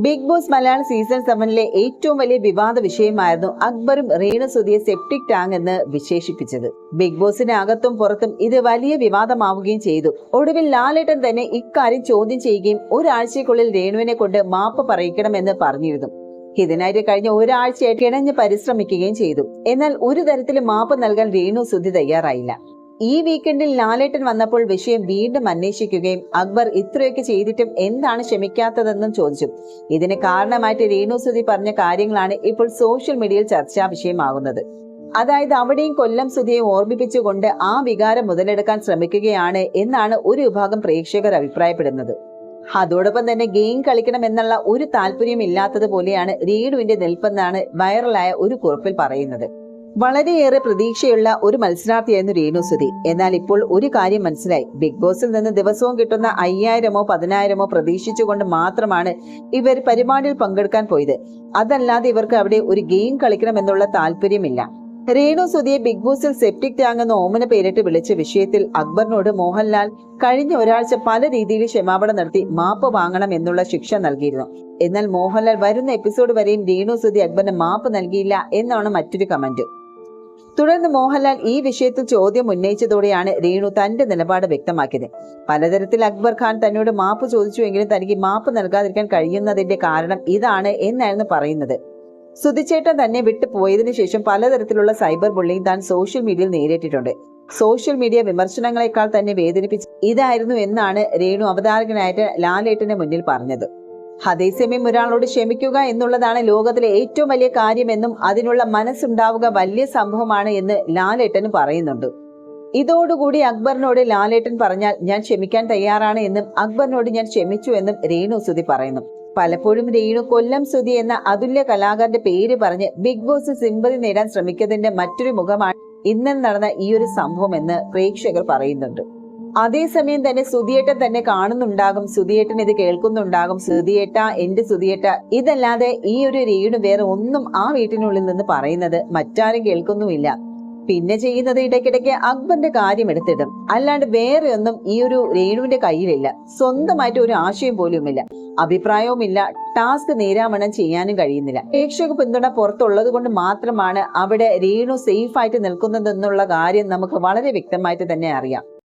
Big boss Malayalam season 7 ഏറ്റവും വലിയ വിവാദ വിഷയമായിരുന്നു അക്ബറും രേണുസുതിയെ സെപ്റ്റിക് ടാങ്ക് എന്ന് വിശേഷിപ്പിച്ചത്. ബിഗ് ബോസിന് അകത്തും പുറത്തും ഇത് വലിയ വിവാദമാവുകയും ചെയ്തു. ഒടുവിൽ ലാലേട്ടൻ തന്നെ ഇക്കാര്യം ചോദ്യം ചെയ്യുകയും ഒരാഴ്ചയ്ക്കുള്ളിൽ രേണുവിനെ കൊണ്ട് മാപ്പ് പറയിക്കണമെന്ന് പറഞ്ഞിരുന്നു. ഇതിനായിട്ട് കഴിഞ്ഞ ഒരാഴ്ചയായിട്ട് ഇണഞ്ഞ് പരിശ്രമിക്കുകയും ചെയ്തു. എന്നാൽ ഒരു തരത്തിലും മാപ്പ് നൽകാൻ രേണുസുതി തയ്യാറായില്ല. ഈ വീക്കെൻഡിൽ ലാലേട്ടൻ വന്നപ്പോൾ വിഷയം വീണ്ടും അന്വേഷിക്കുകയും അക്ബർ ഇത്രയൊക്കെ ചെയ്തിട്ടും എന്താണ് ക്ഷമിക്കാത്തതെന്നും ചോദിച്ചു. ഇതിന് കാരണമായിട്ട് രേണുസുതി പറഞ്ഞ കാര്യങ്ങളാണ് ഇപ്പോൾ സോഷ്യൽ മീഡിയയിൽ ചർച്ചാ വിഷയമാകുന്നത്. അതായത് അവിടെയും കൊല്ലം സുധിയെ ഓർമ്മിപ്പിച്ചുകൊണ്ട് ആ വികാരം മുതലെടുക്കാൻ ശ്രമിക്കുകയാണ് എന്നാണ് ഒരു വിഭാഗം പ്രേക്ഷകർ അഭിപ്രായപ്പെടുന്നത്. അതോടൊപ്പം തന്നെ ഗെയിം കളിക്കണം എന്നുള്ള ഒരു താല്പര്യം ഇല്ലാത്തതുപോലെയാണ് രേണുവിന്റെ നിൽപ്പെന്നാണ് വൈറലായ ഒരു കുറിപ്പിൽ പറയുന്നത്. വളരെയേറെ പ്രതീക്ഷയുള്ള ഒരു മത്സരാർത്ഥിയായിരുന്നു രേണുസുതി. എന്നാൽ ഇപ്പോൾ ഒരു കാര്യം മനസ്സിലായി. ബിഗ് ബോസിൽ നിന്ന് ദിവസവും കിട്ടുന്ന 5000-ഓ 10,000-ഓ പ്രതീക്ഷിച്ചുകൊണ്ട് മാത്രമാണ് ഇവർ പരിപാടിയിൽ പങ്കെടുക്കാൻ പോയത്. അതല്ലാതെ ഇവർക്ക് അവിടെ ഒരു ഗെയിം കളിക്കണം എന്നുള്ള താല്പര്യമില്ല. രേണുസുതിയെ ബിഗ് ബോസിൽ സെപ്റ്റിക് ടാങ്ക് എന്ന ഓമന പേരിട്ട് വിളിച്ച വിഷയത്തിൽ അക്ബറിനോട് മോഹൻലാൽ കഴിഞ്ഞ ഒരാഴ്ച പല രീതിയിൽ ക്ഷമാപണം നടത്തി മാപ്പ് വാങ്ങണം എന്നുള്ള ശിക്ഷ നൽകിയിരുന്നു. എന്നാൽ മോഹൻലാൽ വരുന്ന എപ്പിസോഡ് വരെയും രേണുസുതി അക്ബറിന് മാപ്പ് നൽകിയില്ല എന്നാണ് മറ്റൊരു കമന്റ്. തുടർന്ന് മോഹൻലാൽ ഈ വിഷയത്തിൽ ചോദ്യം ഉന്നയിച്ചതോടെയാണ് രേണു തന്റെ നിലപാട് വ്യക്തമാക്കിയത്. പലതരത്തിൽ അക്ബർ ഖാൻ തന്നോട് മാപ്പ് ചോദിച്ചുവെങ്കിലും തനിക്ക് മാപ്പ് നൽകാതിരിക്കാൻ കഴിയുന്നതിന്റെ കാരണം ഇതാണ് എന്നായിരുന്നു പറയുന്നത്. സുധിച്ചേട്ടൻ തന്നെ വിട്ടു പോയതിനു ശേഷം പലതരത്തിലുള്ള സൈബർ ബുള്ളിങ് താൻ സോഷ്യൽ മീഡിയയിൽ നേരിട്ടിട്ടുണ്ട്. സോഷ്യൽ മീഡിയ വിമർശനങ്ങളെക്കാൾ തന്നെ വേദനിപ്പിച്ച ഇതായിരുന്നു എന്നാണ് രേണു അവതാരകനായിട്ട് ലാലേട്ടന് മുന്നിൽ പറഞ്ഞത്. അതേസമയം ഒരാളോട് ക്ഷമിക്കുക എന്നുള്ളതാണ് ലോകത്തിലെ ഏറ്റവും വലിയ കാര്യമെന്നും അതിനുള്ള മനസ്സുണ്ടാവുക വലിയ സംഭവമാണ് എന്ന് ലാലേട്ടന് പറയുന്നുണ്ട്. ഇതോടുകൂടി അക്ബറിനോട് ലാലേട്ടൻ പറഞ്ഞാൽ ഞാൻ ക്ഷമിക്കാൻ തയ്യാറാണ് എന്നും അക്ബറിനോട് ഞാൻ ക്ഷമിച്ചു എന്നും രേണുസുതി പറയുന്നു. പലപ്പോഴും രേണു കൊല്ലം സുധി എന്ന അതുല്യ കലാകാരന്റെ പേര് പറഞ്ഞ് ബിഗ് ബോസ് സിമ്പതി നേടാൻ ശ്രമിക്കുന്നതിന്റെ മറ്റൊരു മുഖമാണ് ഇന്നലെ നടന്ന ഈ ഒരു സംഭവം എന്ന് പ്രേക്ഷകർ പറയുന്നുണ്ട്. അതേസമയം തന്നെ സുധിയേട്ടൻ തന്നെ കാണുന്നുണ്ടാകും, സുധിയേട്ടൻ ഇത് കേൾക്കുന്നുണ്ടാകും. സുധിയേട്ട, എന്റെ സുധിയേട്ട, ഇതല്ലാതെ ഈ ഒരു രേണു വേറെ ഒന്നും ആ വീട്ടിനുള്ളിൽ നിന്ന് പറയുന്നത് മറ്റാരും കേൾക്കുന്നുമില്ല. പിന്നെ ചെയ്യുന്നത് ഇടയ്ക്കിടയ്ക്ക് അക്ബറിന്റെ കാര്യം എടുത്തിടും. അല്ലാണ്ട് വേറെ ഒന്നും ഈ ഒരു രേണുവിന്റെ കയ്യിലില്ല. സ്വന്തമായിട്ട് ഒരു ആശയം പോലുമില്ല, അഭിപ്രായവുമില്ല, ടാസ്ക് നേരാവണ്ണം ചെയ്യാനും കഴിയുന്നില്ല. പ്രേക്ഷക പിന്തുണ പുറത്തുള്ളത് കൊണ്ട് മാത്രമാണ് അവിടെ രേണു സേഫ് ആയിട്ട് നിൽക്കുന്നതെന്നുള്ള കാര്യം നമുക്ക് വളരെ വ്യക്തമായിട്ട് തന്നെ അറിയാം.